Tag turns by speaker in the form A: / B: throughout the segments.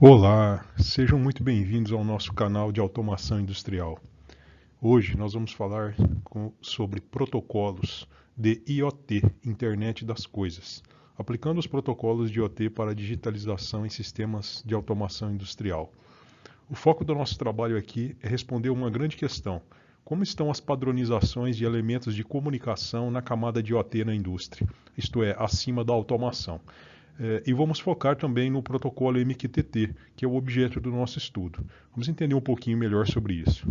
A: Olá, sejam muito bem-vindos ao nosso canal de automação industrial. Hoje nós vamos falar sobre protocolos de IoT, Internet das Coisas, aplicando os protocolos de IoT para a digitalização em sistemas de automação industrial. O foco do nosso trabalho aqui é responder uma grande questão: como estão as padronizações de elementos de comunicação na camada de IoT na indústria, isto é, acima da automação? E vamos focar também no protocolo MQTT, que é o objeto do nosso estudo. Vamos entender um pouquinho melhor sobre isso.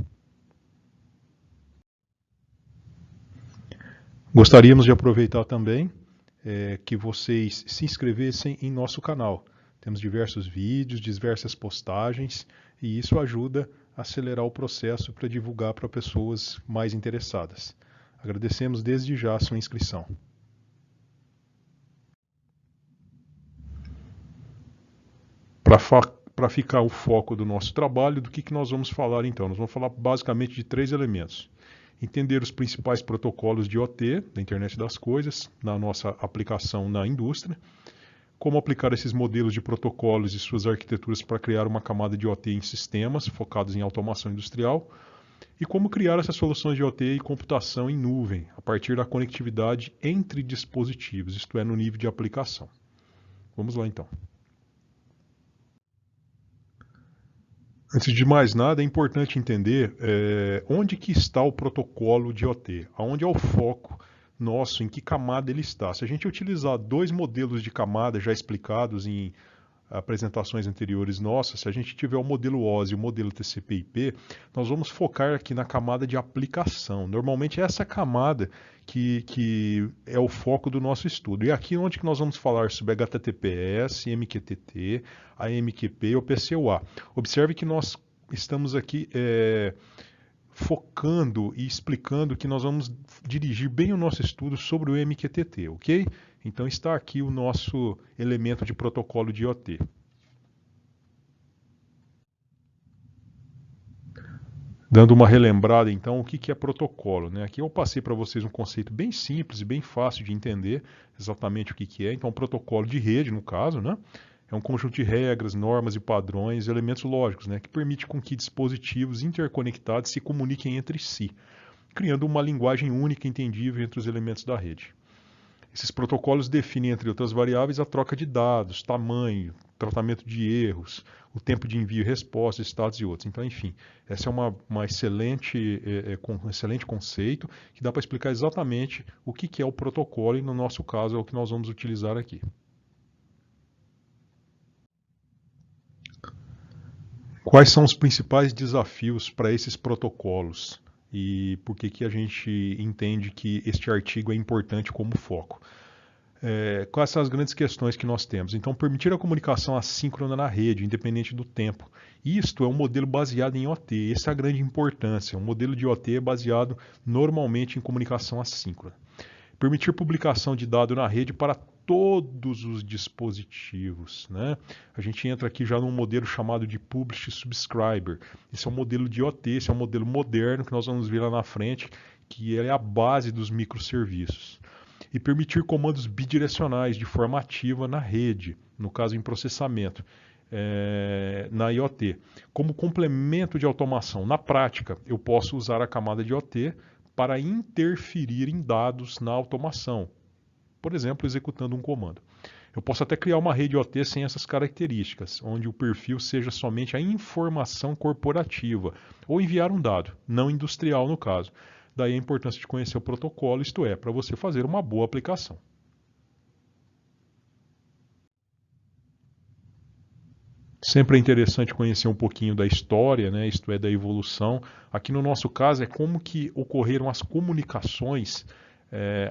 A: Gostaríamos de aproveitar também que vocês se inscrevessem em nosso canal. Temos diversos vídeos, diversas postagens, e isso ajuda a acelerar o processo para divulgar para pessoas mais interessadas. Agradecemos desde já a sua inscrição. Para ficar o foco do nosso trabalho, do que nós vamos falar então? Nós vamos falar basicamente de três elementos. Entender os principais protocolos de IoT, da Internet das Coisas, na nossa aplicação na indústria. Como aplicar esses modelos de protocolos e suas arquiteturas para criar uma camada de IoT em sistemas focados em automação industrial. E como criar essas soluções de IoT e computação em nuvem, a partir da conectividade entre dispositivos, isto é, no nível de aplicação. Vamos lá então. Antes de mais nada, é importante entender onde que está o protocolo de IoT, aonde é o foco nosso, em que camada ele está. Se a gente utilizar dois modelos de camada já explicados em apresentações anteriores nossas, se a gente tiver o modelo OSI e o modelo TCP/IP, nós vamos focar aqui na camada de aplicação. Normalmente é essa camada que é o foco do nosso estudo. E aqui onde que nós vamos falar sobre HTTPS, MQTT, AMQP e o PCUA. Observe que nós estamos aqui focando e explicando que nós vamos dirigir bem o nosso estudo sobre o MQTT, ok? Então está aqui o nosso elemento de protocolo de IoT. Dando uma relembrada, então, o que é protocolo, né? Aqui eu passei para vocês um conceito bem simples e bem fácil de entender exatamente o que é. Então, protocolo de rede, no caso, né? É um conjunto de regras, normas e padrões, elementos lógicos, né? Que permite com que dispositivos interconectados se comuniquem entre si, criando uma linguagem única e entendível entre os elementos da rede. Esses protocolos definem, entre outras variáveis, a troca de dados, tamanho, tratamento de erros, o tempo de envio e resposta, estados e outros. Então, enfim, esse é um excelente conceito que dá para explicar exatamente o que é o protocolo e, no nosso caso, é o que nós vamos utilizar aqui. Quais são os principais desafios para esses protocolos e por que a gente entende que este artigo é importante como foco? Quais são as grandes questões que nós temos? Então, permitir a comunicação assíncrona na rede, independente do tempo. Isto é um modelo baseado em IoT, essa é a grande importância. Um modelo de IoT é baseado normalmente em comunicação assíncrona. Permitir publicação de dado na rede para todos os dispositivos, né? A gente entra aqui já num modelo chamado de Publish Subscriber. Esse é um modelo de IoT, esse é um modelo moderno que nós vamos ver lá na frente, que é a base dos microserviços. E permitir comandos bidirecionais de forma ativa na rede, no caso em processamento, na IoT. Como complemento de automação, na prática, eu posso usar a camada de IoT para interferir em dados na automação, por exemplo, executando um comando. Eu posso até criar uma rede IoT sem essas características, onde o perfil seja somente a informação corporativa, ou enviar um dado, não industrial no caso. Daí a importância de conhecer o protocolo, isto é, para você fazer uma boa aplicação. Sempre é interessante conhecer um pouquinho da história, né? Isto é, da evolução. Aqui no nosso caso é como que ocorreram as comunicações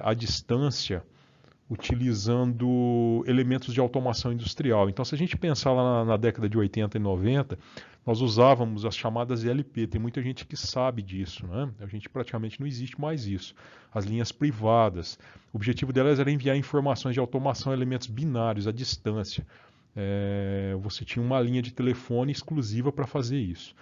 A: à distância, utilizando elementos de automação industrial. Então, se a gente pensar lá na década de 80 e 90, nós usávamos as chamadas LP. Tem muita gente que sabe disso, né? A gente praticamente não existe mais isso. As linhas privadas. O objetivo delas era enviar informações de automação a elementos binários à distância. Você tinha uma linha de telefone exclusiva para fazer isso.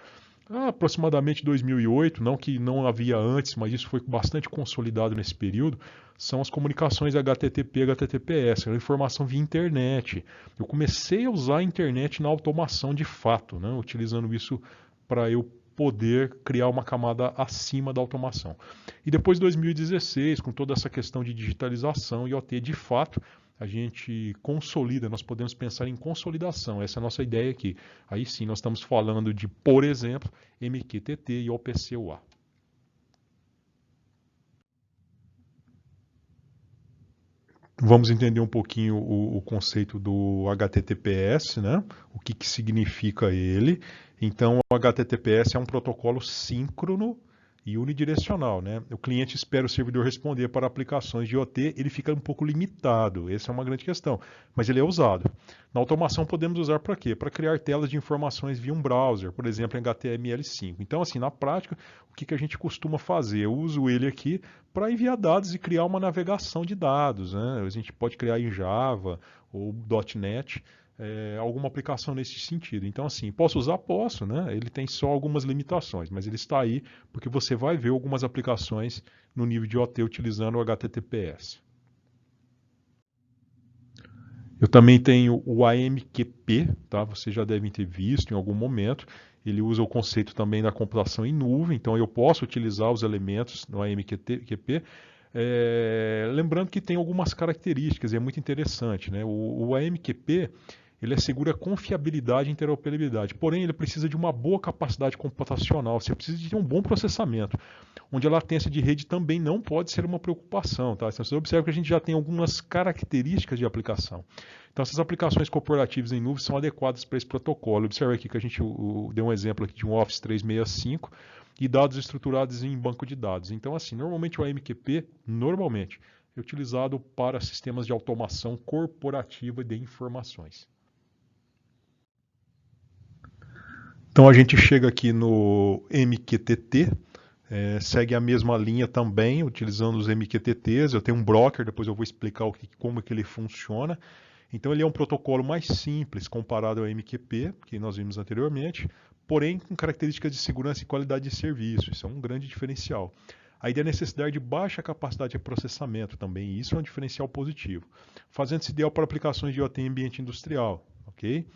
A: aproximadamente 2008, não que não havia antes, mas isso foi bastante consolidado nesse período, são as comunicações HTTP e HTTPS, a informação via internet. Eu comecei a usar a internet na automação de fato, né, utilizando isso para eu poder criar uma camada acima da automação. E depois de 2016, com toda essa questão de digitalização e OT, de fato, a gente consolida, nós podemos pensar em consolidação, essa é a nossa ideia aqui. Aí sim, nós estamos falando de, por exemplo, MQTT e OPC-UA. Vamos entender um pouquinho o conceito do HTTPS, né? O que significa ele. Então, o HTTPS é um protocolo síncrono e unidirecional, né? O cliente espera o servidor responder para aplicações de OT, ele fica um pouco limitado, essa é uma grande questão, mas ele é usado. Na automação podemos usar para quê? Para criar telas de informações via um browser, por exemplo, em HTML5. Então, assim, na prática, o que a gente costuma fazer? Eu uso ele aqui para enviar dados e criar uma navegação de dados, né? A gente pode criar em Java ou .NET, alguma aplicação nesse sentido. Então, assim, posso usar? Posso, né? Ele tem só algumas limitações, mas ele está aí porque você vai ver algumas aplicações no nível de OT utilizando o HTTPS. Eu também tenho o AMQP, tá? Vocês já devem ter visto em algum momento. Ele usa o conceito também da computação em nuvem, então eu posso utilizar os elementos no AMQP. Lembrando que tem algumas características, e é muito interessante, né? O AMQP ele assegura confiabilidade e interoperabilidade, porém ele precisa de uma boa capacidade computacional, você precisa de um bom processamento, onde a latência de rede também não pode ser uma preocupação. Tá? Então você observa que a gente já tem algumas características de aplicação. Então essas aplicações corporativas em nuvem são adequadas para esse protocolo. Observa aqui que a gente deu um exemplo aqui de um Office 365 e dados estruturados em banco de dados. Então assim, normalmente o AMQP, é utilizado para sistemas de automação corporativa de informações. Então a gente chega aqui no MQTT, segue a mesma linha também, utilizando os MQTTs. Eu tenho um broker, depois eu vou explicar como que ele funciona. Então ele é um protocolo mais simples comparado ao MQP, que nós vimos anteriormente, porém com características de segurança e qualidade de serviço. Isso é um grande diferencial. Aí a necessidade de baixa capacidade de processamento também, isso é um diferencial positivo. Fazendo-se ideal para aplicações de IoT em ambiente industrial, ok?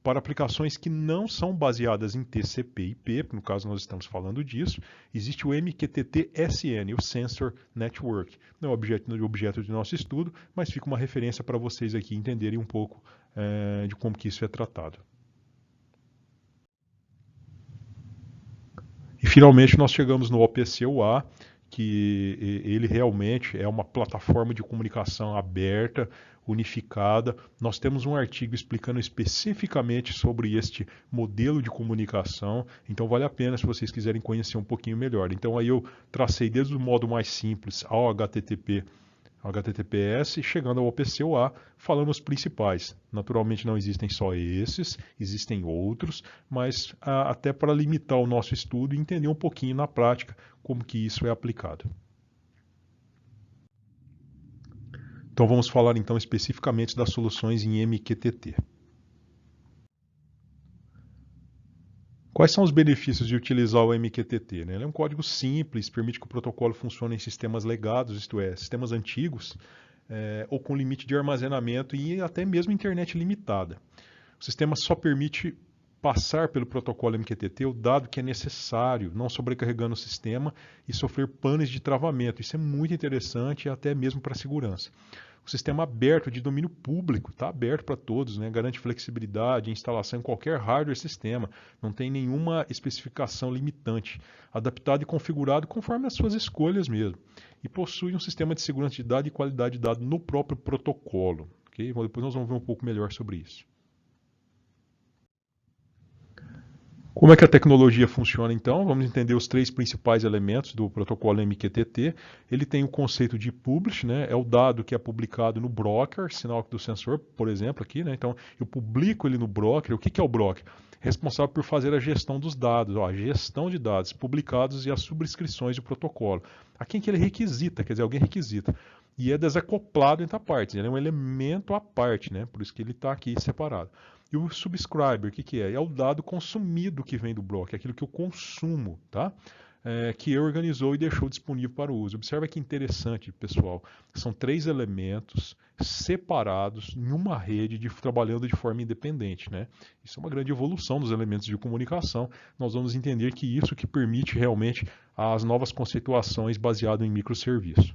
A: Para aplicações que não são baseadas em TCP/IP, no caso nós estamos falando disso, existe o MQTT-SN, o Sensor Network. Não é objeto de nosso estudo, mas fica uma referência para vocês aqui entenderem um pouco de como que isso é tratado. E finalmente nós chegamos no OPC-UA, que ele realmente é uma plataforma de comunicação aberta, unificada. Nós temos um artigo explicando especificamente sobre este modelo de comunicação, então vale a pena se vocês quiserem conhecer um pouquinho melhor. Então aí eu tracei desde o modo mais simples ao HTTPS, chegando ao OPC-UA, falando os principais. Naturalmente não existem só esses, existem outros, mas até para limitar o nosso estudo e entender um pouquinho na prática como que isso é aplicado. Então vamos falar então especificamente das soluções em MQTT. Quais são os benefícios de utilizar o MQTT? Ele é um código simples, permite que o protocolo funcione em sistemas legados, isto é, sistemas antigos, ou com limite de armazenamento e até mesmo internet limitada. O sistema só permite passar pelo protocolo MQTT o dado que é necessário, não sobrecarregando o sistema e sofrer panes de travamento. Isso é muito interessante e até mesmo para a segurança. O sistema aberto de domínio público, está aberto para todos, né? Garante flexibilidade, instalação em qualquer hardware sistema, não tem nenhuma especificação limitante, adaptado e configurado conforme as suas escolhas mesmo. E possui um sistema de segurança de dados e qualidade de dados no próprio protocolo. Okay? Depois nós vamos ver um pouco melhor sobre isso. Como é que a tecnologia funciona então? Vamos entender os três principais elementos do protocolo MQTT. Ele tem o conceito de publish, né? É o dado que é publicado no broker, sinal do sensor, por exemplo, aqui, né? Então eu publico ele no broker. O que é o broker? Responsável por fazer a gestão dos dados, a gestão de dados publicados e as subscrições do protocolo. A quem que ele requisita, quer dizer, alguém requisita. E é desacoplado entre partes, ele é um elemento à parte, né? Por isso que ele está aqui separado. E o subscriber, o que que é? É o dado consumido que vem do bloco, é aquilo que eu consumo, tá? Que organizou e deixou disponível para o uso. Observa que interessante, pessoal. São 3 elementos separados em uma rede trabalhando de forma independente, né? Isso é uma grande evolução dos elementos de comunicação. Nós vamos entender que isso que permite realmente as novas conceituações baseadas em microserviço.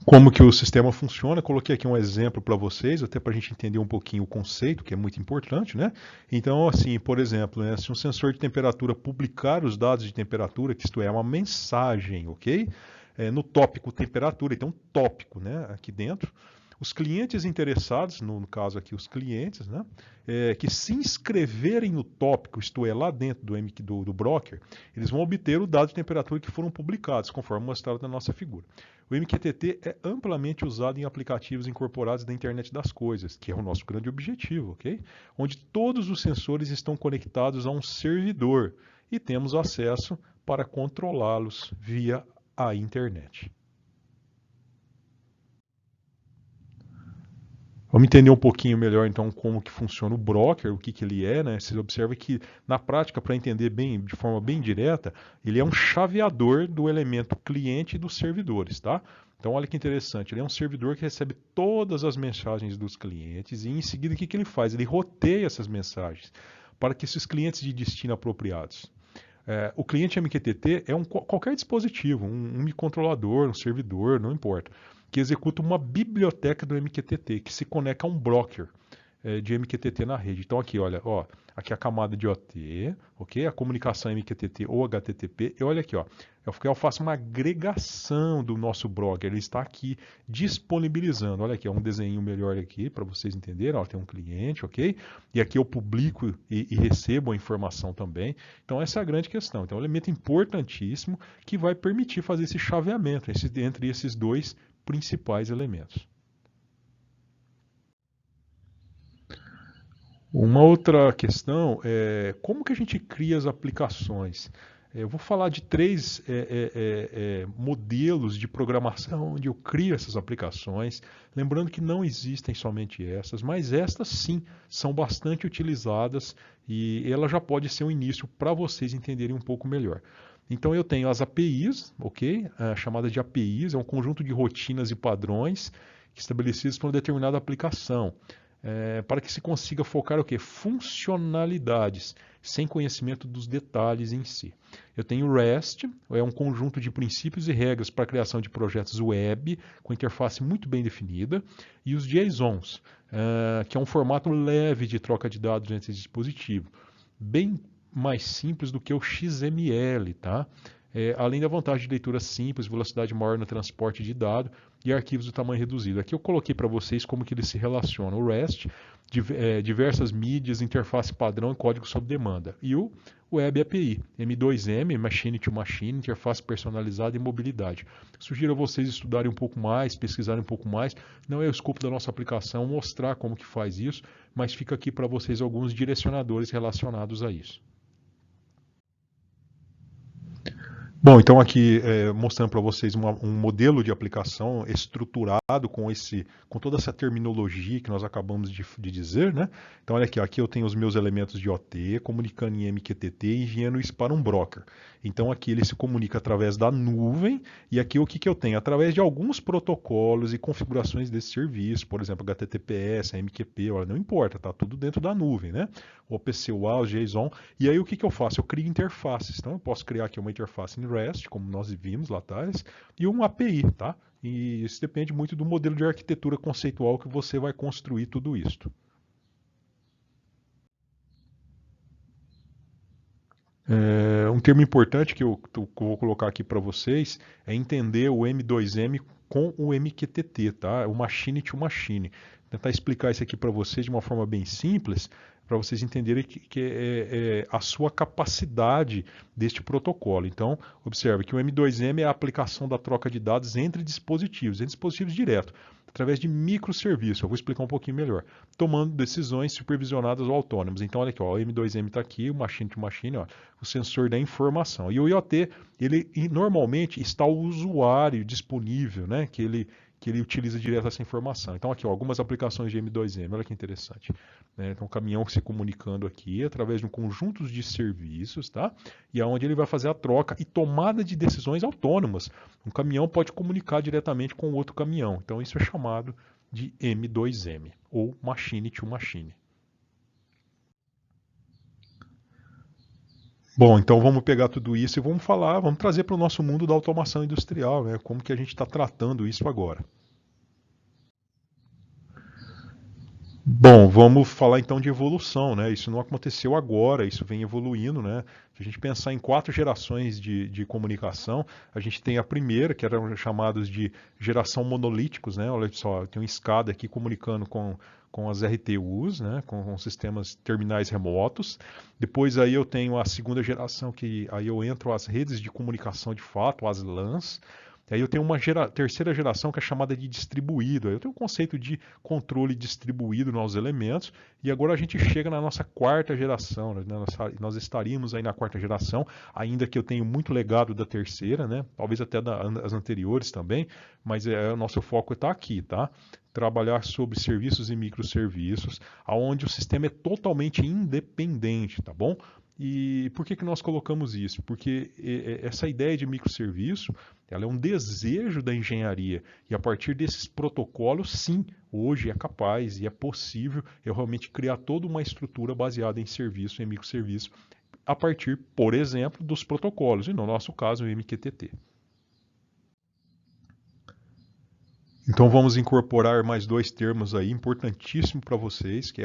A: Como que o sistema funciona, coloquei aqui um exemplo para vocês, até para a gente entender um pouquinho o conceito, que é muito importante, né? Então, assim, por exemplo, né, se um sensor de temperatura publicar os dados de temperatura, que isto é uma mensagem, ok? No tópico temperatura, então tópico, né, aqui dentro, os clientes interessados, no caso aqui os clientes, né, que se inscreverem no tópico, isto é, lá dentro do broker, eles vão obter o dado de temperatura que foram publicados, conforme mostrado na nossa figura. O MQTT é amplamente usado em aplicativos incorporados da internet das coisas, que é o nosso grande objetivo, ok? Onde todos os sensores estão conectados a um servidor e temos acesso para controlá-los via a internet. Vamos entender um pouquinho melhor então como que funciona o broker, o que que ele é, né? Você observa que na prática, para entender bem, de forma bem direta, ele é um chaveador do elemento cliente e dos servidores, tá? Então olha que interessante, ele é um servidor que recebe todas as mensagens dos clientes e em seguida o que que ele faz? Ele roteia essas mensagens para que esses clientes de destino apropriados. O cliente MQTT é qualquer dispositivo, um microcontrolador, um servidor, não importa, que executa uma biblioteca do MQTT, que se conecta a um broker de MQTT na rede. Então aqui, olha, ó, aqui a camada de OT, ok? A comunicação MQTT ou HTTP. E olha aqui, ó, eu faço uma agregação do nosso broker. Ele está aqui disponibilizando. Olha aqui, é um desenho melhor aqui para vocês entenderem. Ó, tem um cliente, ok? E aqui eu publico e recebo a informação também. Então essa é a grande questão. Então é um elemento importantíssimo que vai permitir fazer esse chaveamento entre esses dois principais elementos. Uma outra questão é como que a gente cria as aplicações. Eu vou falar de 3 modelos de programação onde eu crio essas aplicações. Lembrando que não existem somente essas, mas estas sim são bastante utilizadas e ela já pode ser um início para vocês entenderem um pouco melhor. Então eu tenho as APIs, ok? Chamada de APIs, é um conjunto de rotinas e padrões estabelecidos para uma determinada aplicação. Para que se consiga focar o quê? Funcionalidades, sem conhecimento dos detalhes em si. Eu tenho o REST, é um conjunto de princípios e regras para a criação de projetos web, com interface muito bem definida, e os JSONs, que é um formato leve de troca de dados entre dispositivos, bem mais simples do que o XML, tá? Além da vantagem de leitura simples, velocidade maior no transporte de dados e arquivos de tamanho reduzido. Aqui eu coloquei para vocês como que eles se relacionam. O REST, diversas mídias, interface padrão e código sob demanda. E o Web API, M2M, Machine to Machine, interface personalizada e mobilidade. Sugiro a vocês estudarem um pouco mais, pesquisarem um pouco mais. Não é o escopo da nossa aplicação mostrar como que faz isso, mas fica aqui para vocês alguns direcionadores relacionados a isso. Bom, então aqui mostrando para vocês um modelo de aplicação estruturado com toda essa terminologia que nós acabamos de dizer, né? Então olha aqui, aqui eu tenho os meus elementos de OT comunicando em MQTT e enviando isso para um broker. Então aqui ele se comunica através da nuvem e aqui o que que eu tenho? Através de alguns protocolos e configurações desse serviço, por exemplo, HTTPS, MQP, olha, não importa, tá tudo dentro da nuvem, né? O OPC-UA, o JSON. E aí o que que eu faço? Eu crio interfaces. Então eu posso criar aqui uma interface em REST, como nós vimos lá atrás, e um API, tá? E isso depende muito do modelo de arquitetura conceitual que você vai construir tudo isso. Um termo importante que eu vou colocar aqui para vocês é entender o M2M com o MQTT, tá? O Machine to Machine. Vou tentar explicar isso aqui para vocês de uma forma bem simples, para vocês entenderem que é a sua capacidade deste protocolo. Então, observe que o M2M é a aplicação da troca de dados entre dispositivos direto, através de microserviços. Eu vou explicar um pouquinho melhor. Tomando decisões supervisionadas ou autônomas. Então, olha aqui, ó, o M2M está aqui, o Machine to Machine, ó, o sensor da informação. E o IoT, ele normalmente está o usuário disponível, né, que que ele utiliza direto essa informação. Então aqui, ó, algumas aplicações de M2M, olha que interessante. Né? Então o caminhão se comunicando aqui através de um conjunto de serviços, tá? E aonde ele vai fazer a troca e tomada de decisões autônomas. Um caminhão pode comunicar diretamente com outro caminhão. Então isso é chamado de M2M, ou Machine to Machine. Bom, então vamos pegar tudo isso e vamos trazer para o nosso mundo da automação industrial, né? Como que a gente está tratando isso agora. Bom, vamos falar então de evolução, né? Isso não aconteceu agora, isso vem evoluindo, né? Se a gente pensar em 4 gerações de comunicação, a gente tem a primeira, que eram chamados de geração monolíticos, né? Olha só, tem uma escada aqui comunicando com as RTUs, né? Com sistemas terminais remotos. Depois aí eu tenho a segunda geração, que aí eu entro as redes de comunicação de fato, as LANs. Aí eu tenho uma terceira geração que é chamada de distribuído. Aí eu tenho um conceito de controle distribuído nos elementos. E agora a gente chega na nossa 4ª geração. Né? Nós estaríamos aí na 4ª geração, ainda que eu tenho muito legado da terceira, né? Talvez até das anteriores também, mas o nosso foco está aqui, tá? Trabalhar sobre serviços e microserviços, aonde o sistema é totalmente independente, tá bom? E por que nós colocamos isso? Porque essa ideia de microserviço, ela é um desejo da engenharia. E a partir desses protocolos, sim, hoje é capaz e é possível eu realmente criar toda uma estrutura baseada em serviço, em microserviço, a partir, por exemplo, dos protocolos, e no nosso caso, o MQTT. Então vamos incorporar mais 2 termos aí importantíssimo para vocês, que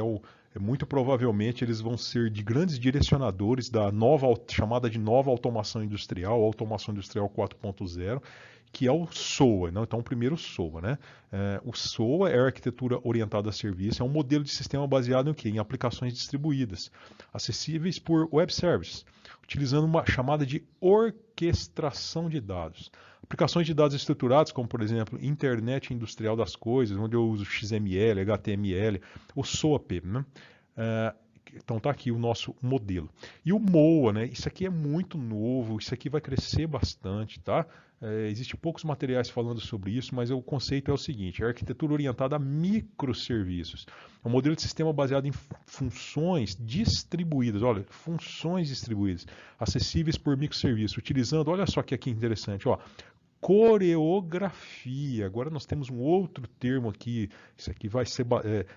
A: muito provavelmente eles vão ser de grandes direcionadores da chamada de nova automação industrial, automação industrial 4.0, que é o SOA. Não? Então, primeiro o SOA. Né? O SOA é a arquitetura orientada a serviço, é um modelo de sistema baseado em quê? Em aplicações distribuídas, acessíveis por web services, utilizando uma chamada de orquestração de dados. Aplicações de dados estruturados, como por exemplo, Internet Industrial das Coisas, onde eu uso XML, HTML, o SOAP. Né? Então está aqui o nosso modelo. E o MOA, né? Isso aqui é muito novo, isso aqui vai crescer bastante, tá? Existem poucos materiais falando sobre isso, mas o conceito é o seguinte: é a arquitetura orientada a microserviços. É um modelo de sistema baseado em funções distribuídas, olha, funções distribuídas, acessíveis por microserviços, utilizando, olha só que aqui interessante, ó, coreografia. Agora nós temos um outro termo aqui, isso aqui vai ser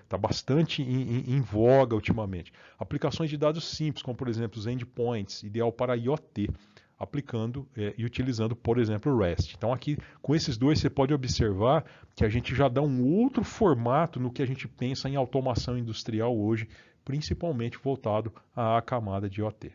A: tá bastante em voga ultimamente. Aplicações de dados simples, como por exemplo os endpoints, ideal para IoT, aplicando e utilizando, por exemplo, o REST. Então aqui, com esses dois, você pode observar que a gente já dá um outro formato no que a gente pensa em automação industrial hoje, principalmente voltado à camada de IoT.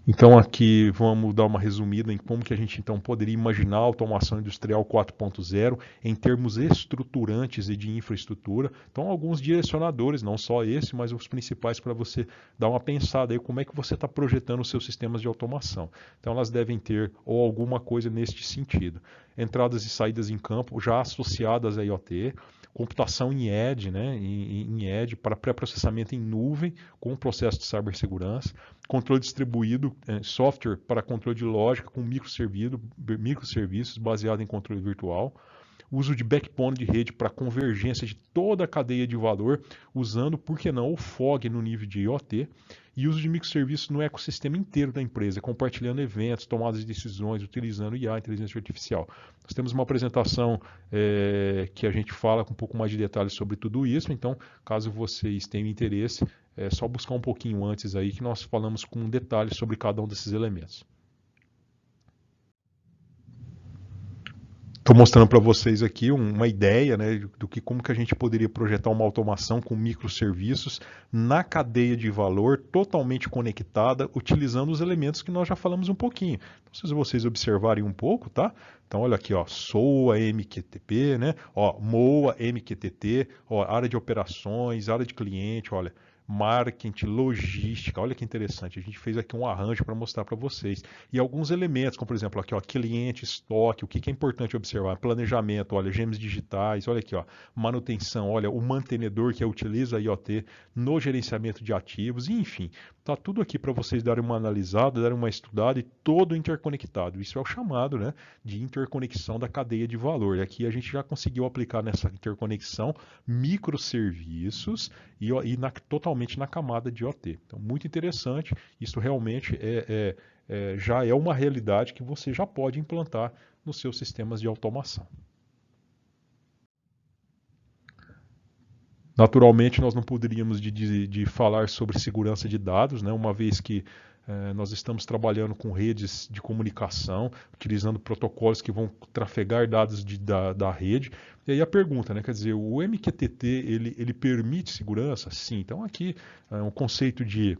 A: Então aqui vamos dar uma resumida em como que a gente então poderia imaginar a automação industrial 4.0 em termos estruturantes e de infraestrutura. Então alguns direcionadores, não só esse, mas os principais para você dar uma pensada aí como é que você está projetando os seus sistemas de automação. Então elas devem ter ou alguma coisa neste sentido. Entradas e saídas em campo já associadas a IoT, computação em edge, né, em edge para pré-processamento em nuvem com o processo de cibersegurança, controle distribuído, software para controle de lógica com microserviços baseado em controle virtual, uso de backbone de rede para convergência de toda a cadeia de valor, usando, por que não, o FOG no nível de IoT, e uso de microserviços no ecossistema inteiro da empresa, compartilhando eventos, tomadas de decisões, utilizando IA, inteligência artificial. Nós temos uma apresentação que a gente fala com um pouco mais de detalhes sobre tudo isso, então, caso vocês tenham interesse, é só buscar um pouquinho antes aí que nós falamos com detalhes sobre cada um desses elementos. Estou mostrando para vocês aqui uma ideia, né, do que como que a gente poderia projetar uma automação com microserviços na cadeia de valor totalmente conectada, utilizando os elementos que nós já falamos um pouquinho. Então, se vocês observarem um pouco, tá? Então, olha aqui, ó, SOA, MQTP, né? Ó, MOA, MQTT, ó, área de operações, área de cliente, olha. marketing, logística. Olha que interessante, a gente fez aqui um arranjo para mostrar para vocês. E alguns elementos, como por exemplo aqui, ó, cliente, estoque, o que é importante observar? Planejamento, olha, gemas digitais, olha aqui, ó, manutenção, olha, o mantenedor que utiliza a IoT no gerenciamento de ativos, enfim, tá tudo aqui para vocês darem uma analisada, darem uma estudada e todo interconectado. Isso é o chamado, né, de interconexão da cadeia de valor. E aqui a gente já conseguiu aplicar nessa interconexão microserviços e totalmente na camada de IoT. Então, muito interessante. Isso realmente já é uma realidade que você já pode implantar nos seus sistemas de automação. Naturalmente, nós não poderíamos de falar sobre segurança de dados, né, uma vez que nós estamos trabalhando com redes de comunicação, utilizando protocolos que vão trafegar dados da rede. E aí a pergunta, né, quer dizer, o MQTT, ele permite segurança? Sim. Então aqui é um conceito de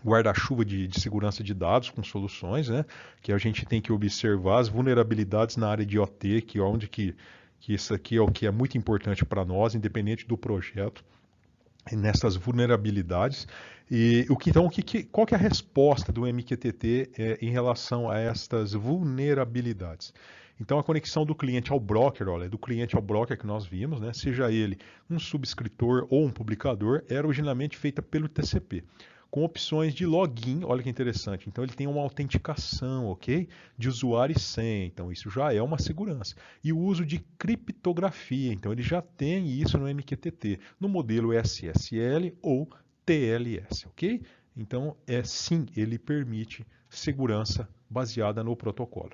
A: guarda-chuva de segurança de dados com soluções, né, que a gente tem que observar as vulnerabilidades na área de IoT, que isso aqui é o que é muito importante para nós, independente do projeto, nessas vulnerabilidades. E qual que é a resposta do MQTT em relação a estas vulnerabilidades? Então, a conexão do cliente ao broker, olha, do cliente ao broker que nós vimos, né, seja ele um subscritor ou um publicador, era originalmente feita pelo TCP, com opções de login, olha que interessante. Então ele tem uma autenticação, ok? De usuário e senha, então isso já é uma segurança. E o uso de criptografia, então ele já tem isso no MQTT, no modelo SSL ou TLS, ok? Então sim, ele permite segurança baseada no protocolo.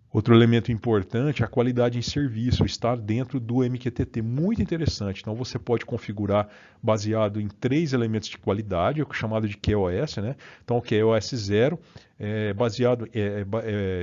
A: Outro elemento importante é a qualidade em serviço, estar dentro do MQTT, muito interessante. Então você pode configurar baseado em 3 elementos de qualidade, o chamado de QoS, né? Então o QoS 0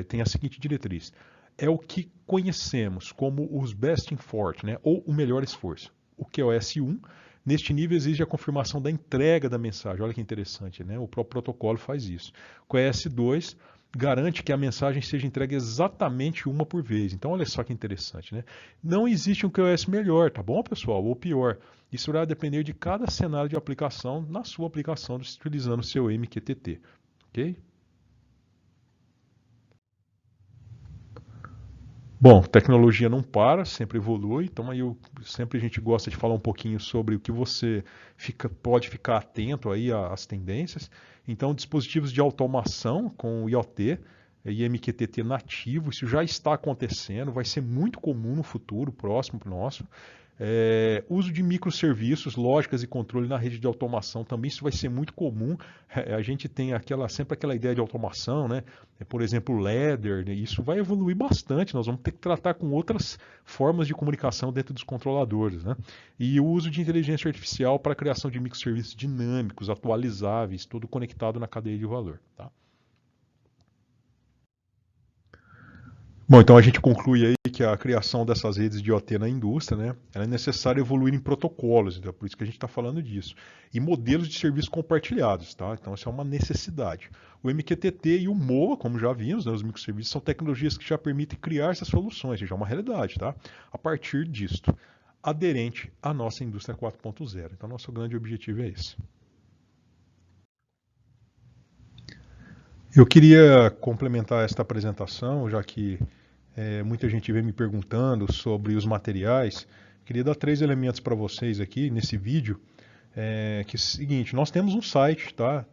A: tem a seguinte diretriz: é o que conhecemos como os best effort, né? Ou o melhor esforço. O QoS 1, neste nível, exige a confirmação da entrega da mensagem. Olha que interessante, né? O próprio protocolo faz isso. O QoS 2 garante que a mensagem seja entregue exatamente uma por vez. Então, olha só que interessante, né? Não existe um QoS melhor, tá bom, pessoal? Ou pior. Isso irá depender de cada cenário de aplicação na sua aplicação, utilizando o seu MQTT, ok? Bom, tecnologia não para, sempre evolui, então sempre a gente gosta de falar um pouquinho sobre o que você pode ficar atento aí às tendências. Então, dispositivos de automação com IoT e MQTT nativo, isso já está acontecendo, vai ser muito comum no futuro próximo nosso. Uso de microserviços, lógicas e controle na rede de automação também, isso vai ser muito comum. A gente tem sempre aquela ideia de automação, né? Por exemplo, o ladder, né? Isso vai evoluir bastante, nós vamos ter que tratar com outras formas de comunicação dentro dos controladores, né? E o uso de inteligência artificial para a criação de microserviços dinâmicos, atualizáveis, tudo conectado na cadeia de valor, tá? Bom, então a gente conclui aí que a criação dessas redes de IoT na indústria, né, ela é necessária evoluir em protocolos, então é por isso que a gente está falando disso, e modelos de serviços compartilhados, tá? Então isso é uma necessidade. O MQTT e o MOA, como já vimos, né, os microserviços são tecnologias que já permitem criar essas soluções, já é uma realidade, tá? A partir disto, aderente à nossa indústria 4.0. Então nosso grande objetivo é esse. Eu queria complementar esta apresentação, já que muita gente vem me perguntando sobre os materiais. Queria dar 3 elementos para vocês aqui nesse vídeo. Que é o seguinte: nós temos um site, tá?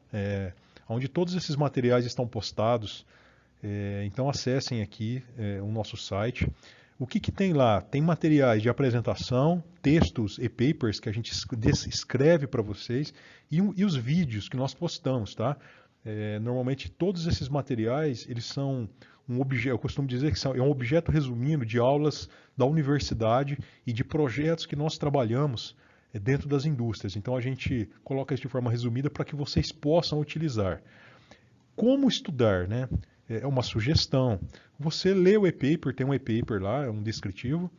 A: Onde todos esses materiais estão postados. Então acessem aqui o nosso site. O que tem lá? Tem materiais de apresentação, textos e papers que a gente escreve para vocês e os vídeos que nós postamos, tá? Normalmente todos esses materiais, eles são um objeto, eu costumo dizer que é um objeto resumindo de aulas da universidade e de projetos que nós trabalhamos dentro das indústrias. Então a gente coloca isso de forma resumida para que vocês possam utilizar. Como estudar, né? É uma sugestão. Você lê o e-paper, tem um e-paper lá, é um descritivo,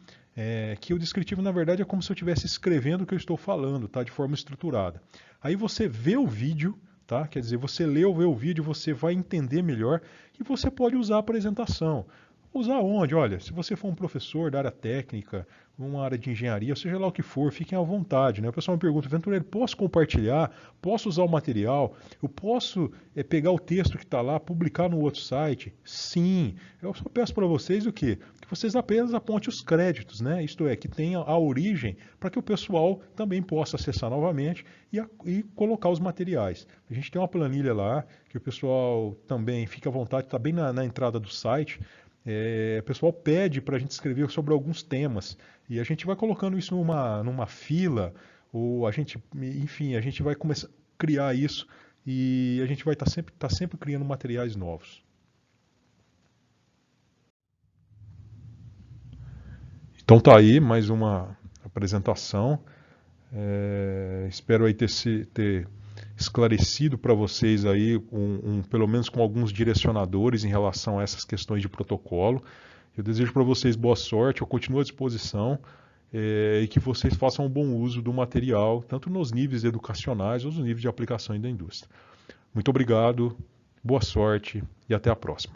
A: que o descritivo, na verdade, é como se eu estivesse escrevendo o que eu estou falando, tá? De forma estruturada. Aí você vê o vídeo, tá? Quer dizer, você lê ou vê o vídeo, você vai entender melhor e você pode usar a apresentação. Usar onde? Olha, se você for um professor da área técnica, uma área de engenharia, seja lá o que for, fiquem à vontade, né? O pessoal me pergunta, Ventureiro, posso compartilhar? Posso usar o material? Eu posso pegar o texto que está lá, publicar no outro site? Sim. Eu só peço para vocês o quê? Que vocês apenas apontem os créditos, né? Isto é, que tenha a origem para que o pessoal também possa acessar novamente e colocar os materiais. A gente tem uma planilha lá, que o pessoal também fica à vontade, está bem na entrada do site. O pessoal pede para a gente escrever sobre alguns temas e a gente vai colocando isso numa fila, ou a gente, enfim, a gente vai começar a criar isso e a gente vai tá sempre criando materiais novos. Então tá aí mais uma apresentação. Espero aí ter esclarecido para vocês aí, pelo menos com alguns direcionadores em relação a essas questões de protocolo. Eu desejo para vocês boa sorte, eu continuo à disposição e que vocês façam um bom uso do material, tanto nos níveis educacionais ou nos níveis de aplicação da indústria. Muito obrigado, boa sorte e até a próxima.